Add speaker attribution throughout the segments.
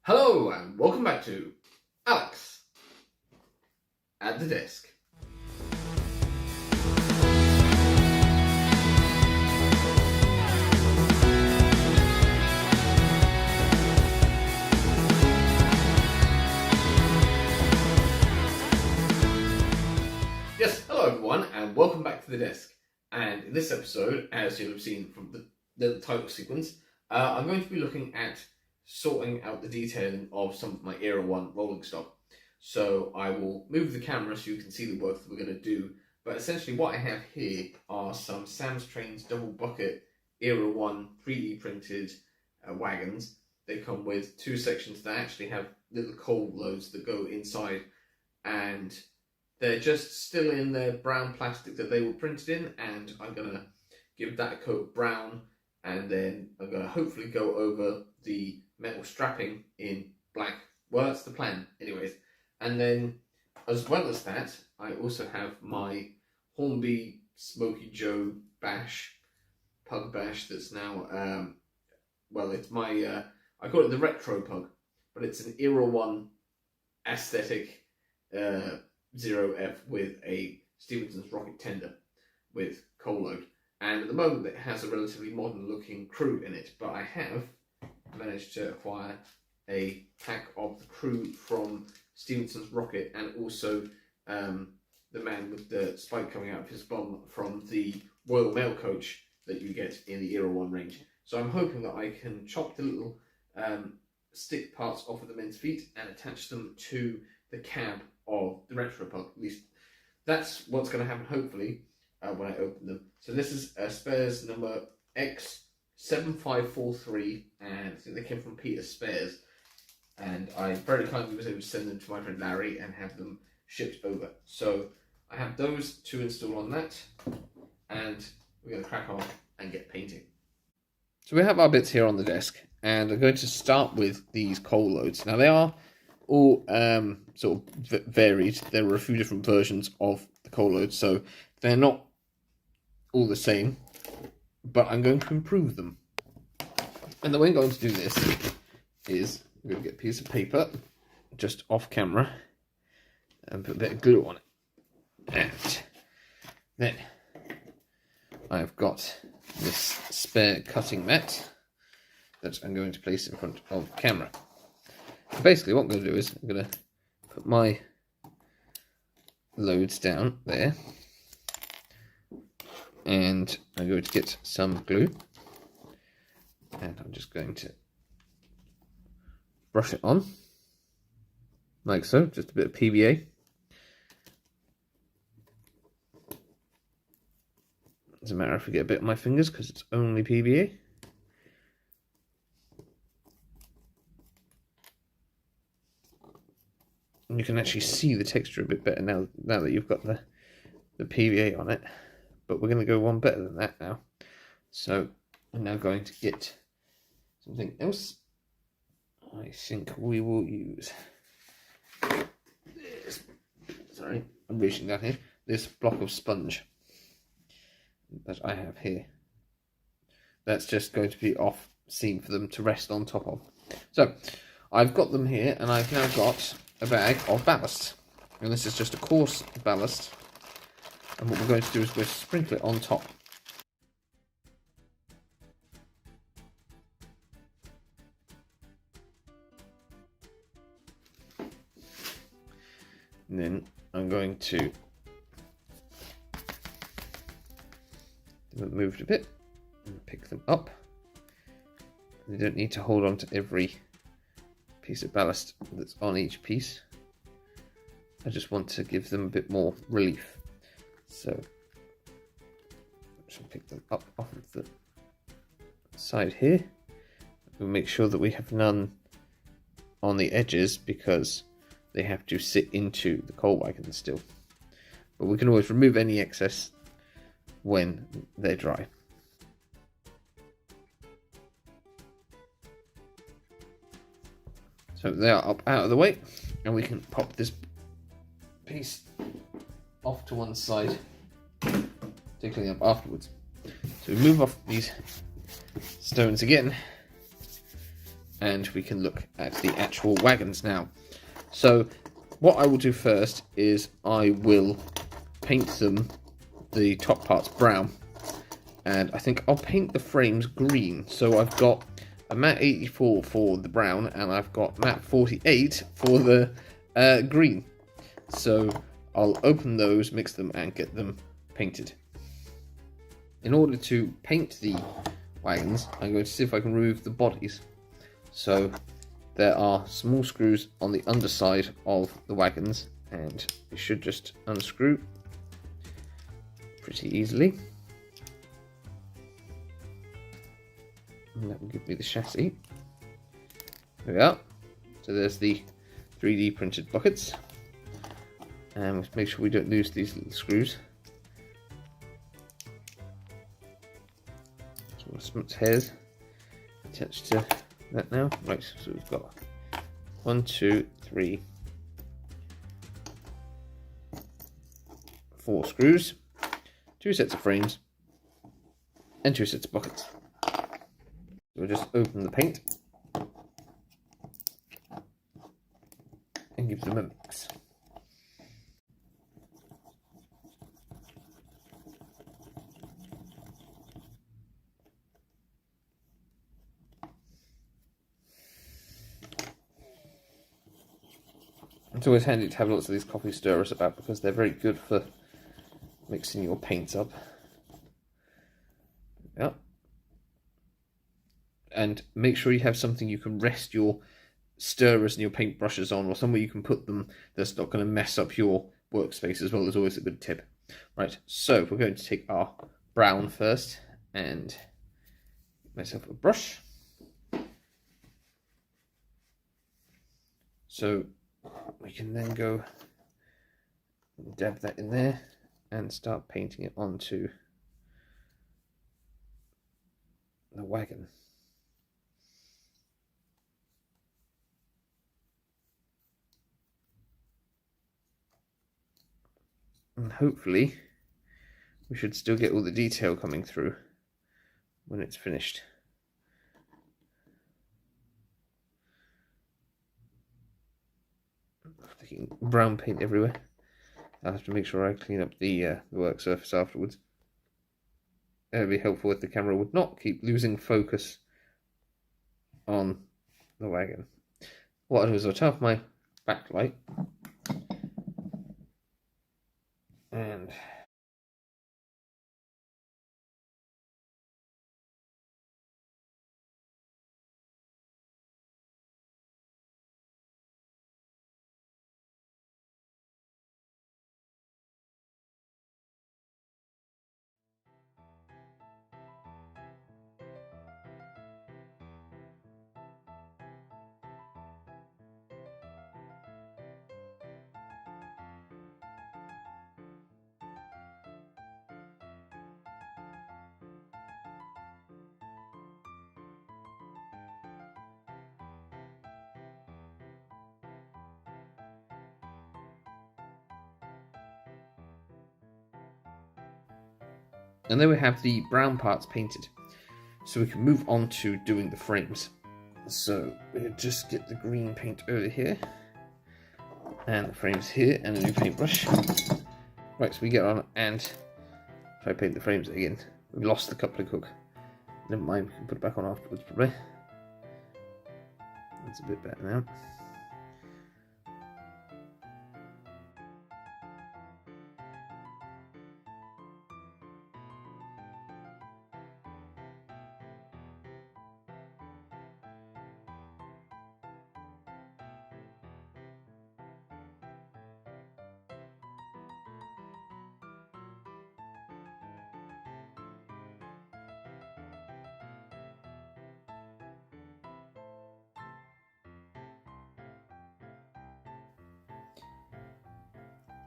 Speaker 1: Hello and welcome back to Alex at the Desk. Yes, hello everyone and welcome back to the desk. And in this episode, as you'll have seen from the title sequence, I'm going to be looking at sorting out the detailing of some of my Era 1 rolling stock. So I will move the camera so you can see the work that we're going to do. But essentially what I have here are some Sam's Trains Double Bucket Era 1 3D printed wagons. They come with two sections that actually have little coal loads that go inside, and they're just still in their brown plastic that they were printed in, and I'm going to give that a coat of brown, and then I'm going to hopefully go over the metal strapping in black. Well, that's the plan anyways. And then as well as that, I also have my Hornby Smokey Joe Pug bash that's now, well, it's my, I call it the Retro Pug, but it's an Era 1 aesthetic 0F with a Stephenson's rocket tender with coal load. And at the moment it has a relatively modern looking crew in it, but I have managed to acquire a pack of the crew from Stephenson's rocket, and also the man with the spike coming out of his bum from the Royal Mail coach that you get in the Era 1 range. So I'm hoping that I can chop the little stick parts off of the men's feet and attach them to the cab of the Retro Pug. At least that's what's going to happen hopefully when I open them. So this is spares number X7543, and I think they came from Peter Spares, and I very kindly was able to send them to my friend Larry and have them shipped over. So I have those to install on that, and we're going to crack on and get painting. So we have our bits here on the desk, and I'm going to start with these coal loads. Now they are all sort of varied. There were a few different versions of the coal loads, so they're not all the same, but I'm going to improve them. And the way I'm going to do this is I'm going to get a piece of paper just off camera and put a bit of glue on it. And then I've got this spare cutting mat that I'm going to place in front of camera. Basically what I'm going to do is I'm going to put my loads down there, and I'm going to get some glue, and I'm just going to brush it on like so, just a bit of PVA. Doesn't matter if I get a bit on my fingers because it's only PVA. And you can actually see the texture a bit better now that you've got the PVA on it. But we're going to go one better than that now. So I'm now going to get something else. I think we will use this. Sorry, I'm reaching down here. This block of sponge that I have here. That's just going to be off seam for them to rest on top of. So I've got them here, and I've now got a bag of ballast, and this is just a coarse ballast, and what we're going to do is we'll sprinkle it on top. And then I'm going to move it a bit and pick them up. They don't need to hold on to every piece of ballast that's on each piece. I just want to give them a bit more relief. So I shall pick them up off of the side here. We'll make sure that we have none on the edges because they have to sit into the coal wagon still. But we can always remove any excess when they're dry. So they are up out of the way, and we can pop this piece off to one side to clean up afterwards. So we move off these stones again, and we can look at the actual wagons now. So what I will do first is I will paint them, the top parts, brown, and I think I'll paint the frames green. So I've got a matte 84 for the brown, and I've got matte 48 for the green. So I'll open those, mix them, and get them painted. In order to paint the wagons, I'm going to see if I can remove the bodies. So there are small screws on the underside of the wagons, and you should just unscrew pretty easily. And that will give me the chassis. There we are. So there's the 3D printed buckets. And let's make sure we don't lose these little screws. Some smuts hairs attached to that now. Right, so we've got 1, 2, 3, 4 screws, 2 sets of frames, and 2 sets of buckets. We'll just open the paint and give them a mix. It's always handy to have lots of these coffee stirrers about because they're very good for mixing your paints up. Yeah. And make sure you have something you can rest your stirrers and your paint brushes on, or somewhere you can put them that's not going to mess up your workspace as well. Is always a good tip. Right, so we're going to take our brown first and get myself a brush. So we can then go dab that in there and start painting it onto the wagon. And hopefully we should still get all the detail coming through when it's finished. Brown paint everywhere. I'll have to make sure I clean up the work surface afterwards. It would be helpful if the camera would not keep losing focus on the wagon. What I'll do is I'll turn off my backlight and then we have the brown parts painted. So we can move on to doing the frames. So we'll just get the green paint over here, and the frames here, and a new paintbrush. Right, so we get on and try to paint the frames again. We've lost the coupling hook. Never mind, we can put it back on afterwards probably. That's a bit better now.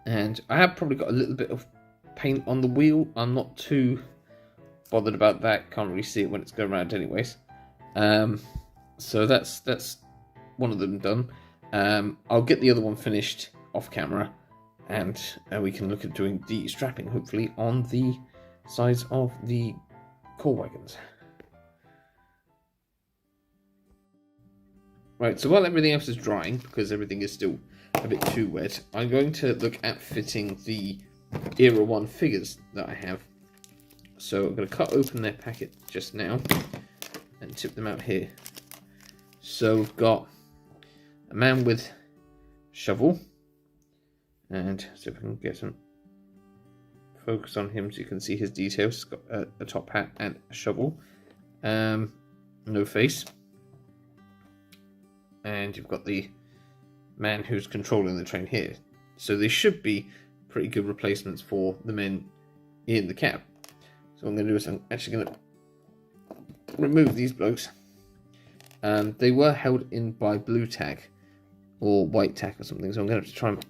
Speaker 1: And I have probably got a little bit of paint on the wheel. I'm not too bothered about that. Can't really see it when it's going around anyways. So that's one of them done. I'll get the other one finished off camera, and we can look at doing the strapping hopefully on the sides of the coal wagons. Right, so while everything else is drying, because everything is still a bit too wet, I'm going to look at fitting the Era 1 figures that I have. So I'm going to cut open their packet just now and tip them out here. So we've got a man with shovel, and so if I can get some focus on him so you can see his details. He's got a top hat and a shovel, no face, and you've got the man who's controlling the train here. So they should be pretty good replacements for the men in the cab. So what I'm going to do is I'm actually going to remove these blokes. They were held in by blue tack or white tack or something, so I'm going to have to try and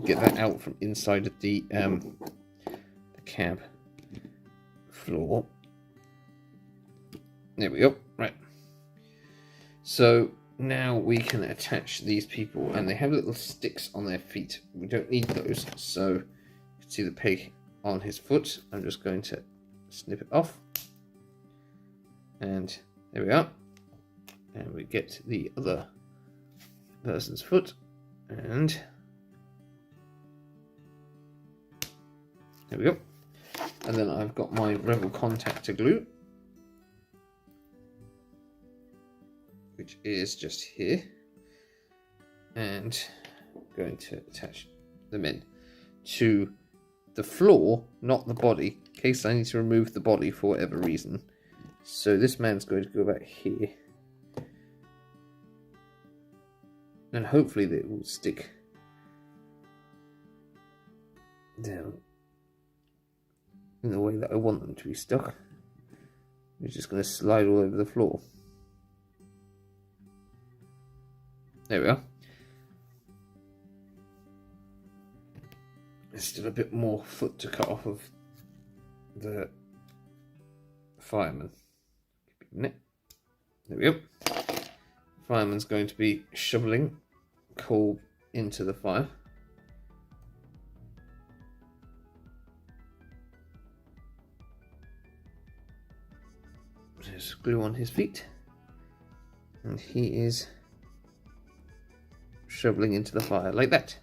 Speaker 1: get that out from inside of the cab floor. There we go. Right. So now we can attach these people, and they have little sticks on their feet. We don't need those, so you can see the peg on his foot. I'm just going to snip it off, and there we are. And we get the other person's foot, and there we go. And then I've got my Revel contactor glue, which is just here, and I'm going to attach them in to the floor, not the body, in case I need to remove the body for whatever reason. So this man's going to go back here, and hopefully they will stick down in the way that I want them to be stuck. We're just going to slide all over the floor. There we are. There's still a bit more foot to cut off of the fireman. Give me a minute. There we go. Fireman's going to be shoveling coal into the fire. There's glue on his feet, and he is shoveling into the fire like that.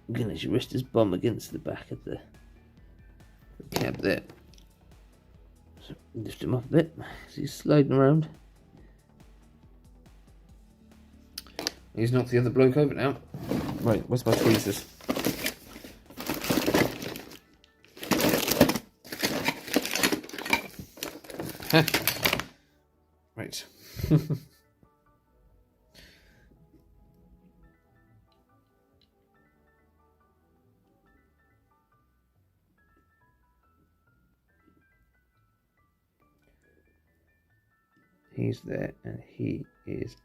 Speaker 1: I'm going to rest his bum against the back of the cab there. So lift him up a bit as he's sliding around. He's knocked the other bloke over now. Right, where's my tweezers? Right. He's there, and he is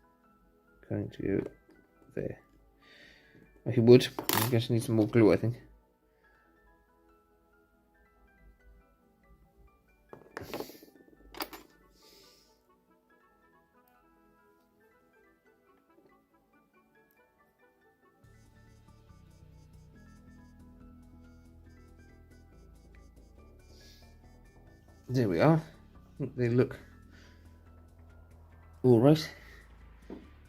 Speaker 1: going to go there. Well, he would. I guess I need some more glue, I think. There we are. I think they look alright.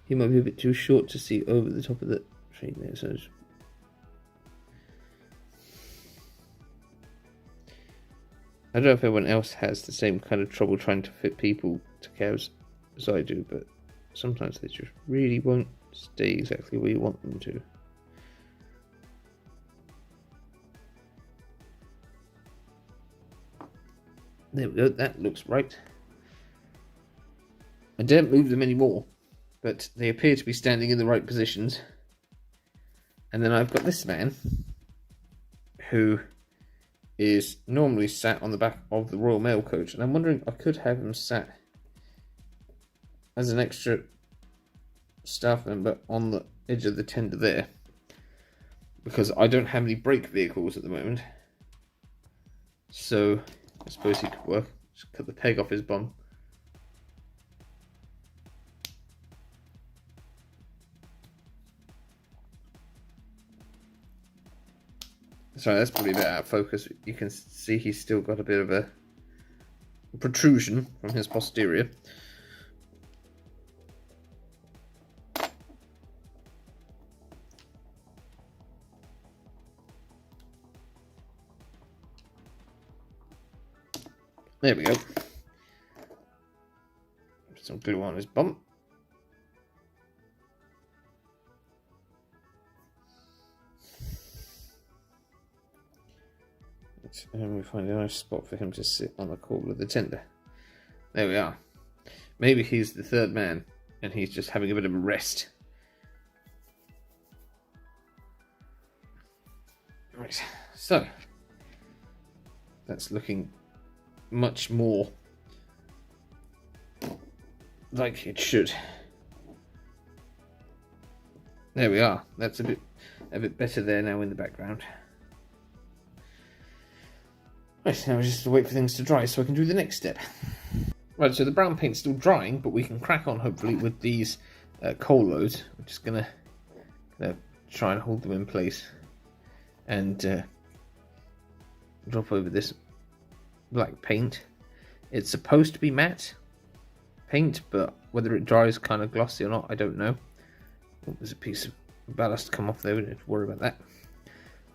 Speaker 1: He might be a bit too short to see over the top of the train there, so I don't know if everyone else has the same kind of trouble trying to fit people to cabs as I do, but sometimes they just really won't stay exactly where you want them to. There we go, that looks right. I don't move them anymore, but they appear to be standing in the right positions. And then I've got this man, who is normally sat on the back of the Royal Mail coach, and I'm wondering if I could have him sat as an extra staff member on the edge of the tender there, because I don't have any brake vehicles at the moment. So I suppose he could work. Just cut the peg off his bum. Sorry, that's probably a bit out of focus. You can see he's still got a bit of a protrusion from his posterior. There we go. Put some glue on his bump. And we find a nice spot for him to sit on the coal of the tender. There we are. Maybe he's the third man and he's just having a bit of a rest. Right, so that's looking much more like it should. There we are. That's a bit better there now in the background. Right, now we just have to wait for things to dry so I can do the next step. Right, so the brown paint's still drying, but we can crack on hopefully with these coal loads. I'm just gonna try and hold them in place and drop over this black paint. It's supposed to be matte paint, but whether it dries kind of glossy or not, I don't know. Oh, there's a piece of ballast come off there, we don't have to worry about that.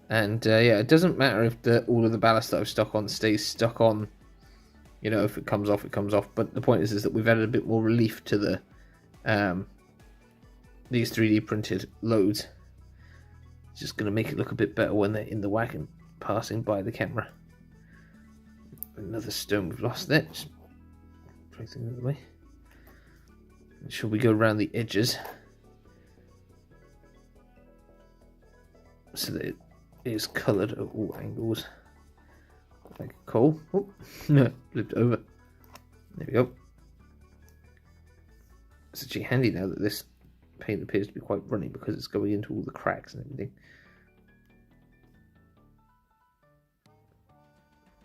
Speaker 1: And yeah, it doesn't matter if all of the ballast that I've stuck on stays stuck on. You know, if it comes off, it comes off. But the point is that we've added a bit more relief to the these 3D printed loads. It's just going to make it look a bit better when they're in the wagon, passing by the camera. Another stone we've lost there. Just drag things out of the way. Should we go around the edges so that it is coloured at all angles, like coal. Oh, no, flipped over. There we go. It's actually handy now that this paint appears to be quite runny because it's going into all the cracks and everything.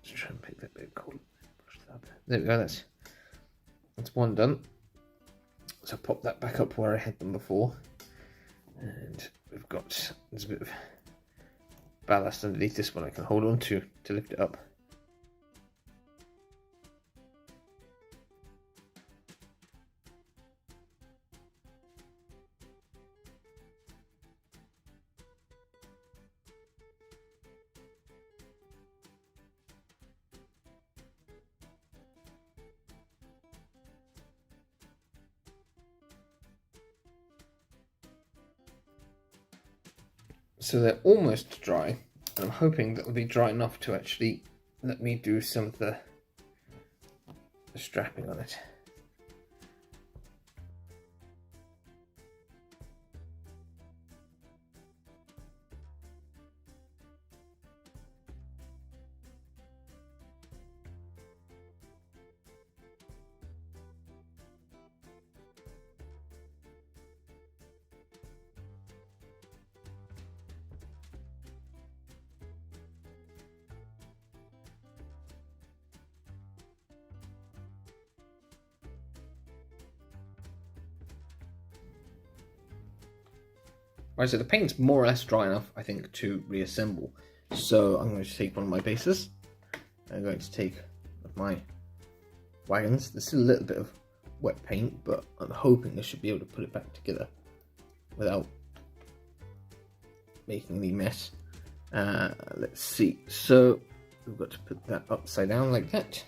Speaker 1: Just try and pick that bit of coal. There we go. That's one done. So pop that back up where I had them before, and we've got there's a bit of ballast underneath this one I can hold on to lift it up. So they're almost dry, and I'm hoping that they'll be dry enough to actually let me do some of the strapping on it. Right, so the paint's more or less dry enough, I think, to reassemble. So I'm going to take one of my bases. I'm going to take my wagons. There's still a little bit of wet paint, but I'm hoping I should be able to put it back together without making any mess. Let's see. So we've got to put that upside down like that.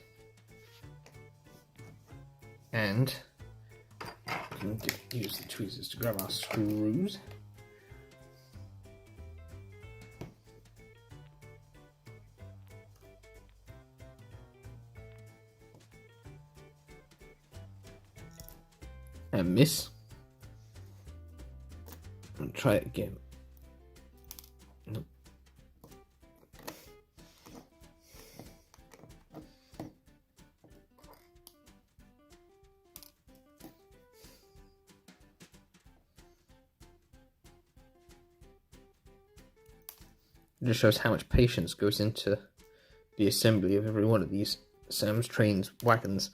Speaker 1: And we can use the tweezers to grab our screws. And miss. And try it again. Nope. It just shows how much patience goes into the assembly of every one of these Sam's Trains wagons.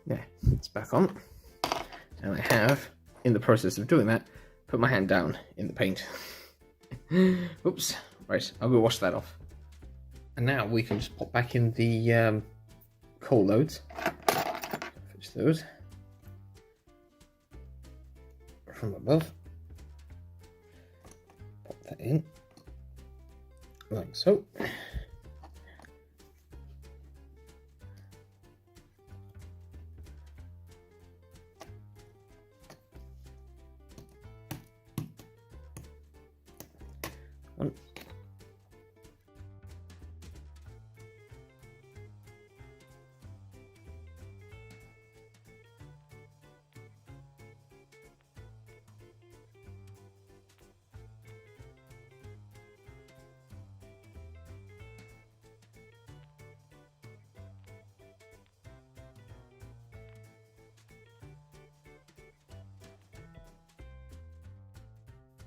Speaker 1: There, it's back on. And I have, in the process of doing that, put my hand down in the paint. Oops. Right, I'll go wash that off. And now we can just pop back in the coal loads. Finish those from above. Pop that in, like so. One.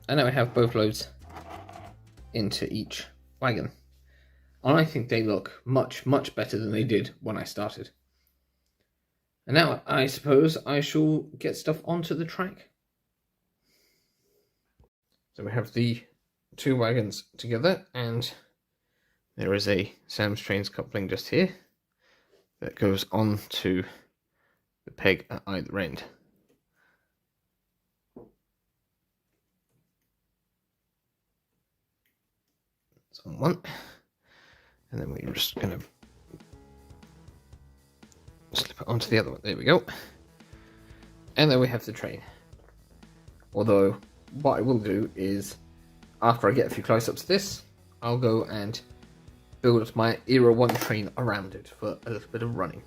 Speaker 1: And now we have both loads into each wagon. And I think they look much, much better than they did when I started. And now I suppose I shall get stuff onto the track. So we have the two wagons together, and there is a Sam's Trains coupling just here that goes on to the peg at either end. It's on one, and then we're just going to slip it onto the other one. There we go. And then we have the train. Although, what I will do is, after I get a few close-ups of this, I'll go and build my Era 1 train around it for a little bit of running.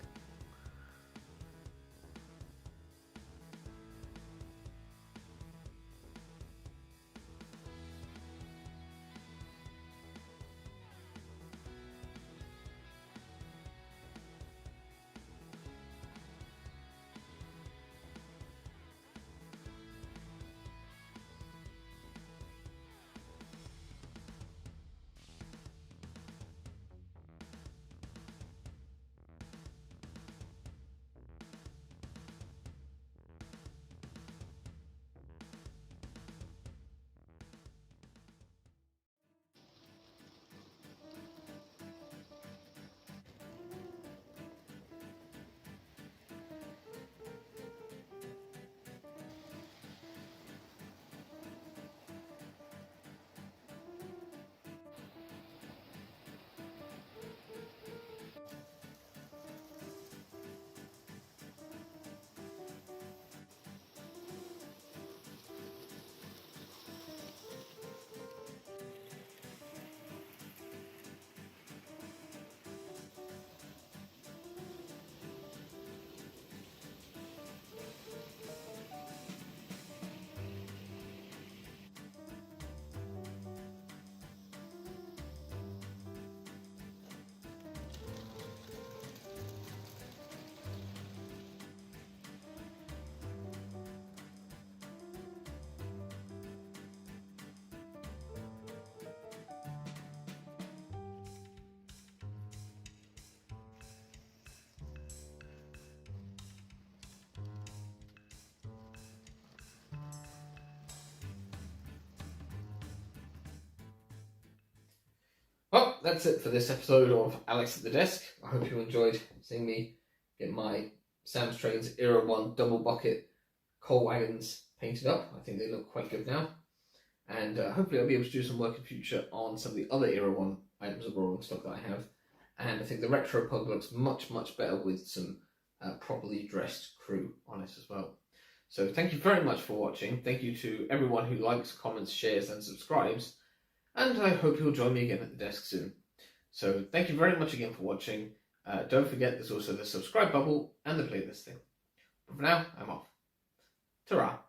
Speaker 1: Well, that's it for this episode of Alex at the Desk. I hope you enjoyed seeing me get my Sam's Trains Era 1 Double Bucket Coal Wagons painted up. I think they look quite good now. And hopefully I'll be able to do some work in future on some of the other Era 1 items of rolling stock that I have. And I think the Retro Pug looks much, much better with some properly dressed crew on it as well. So thank you very much for watching. Thank you to everyone who likes, comments, shares and subscribes. And I hope you'll join me again at the desk soon. So thank you very much again for watching. Don't forget there's also the subscribe bubble and the playlist thing. But for now, I'm off. Ta-ra.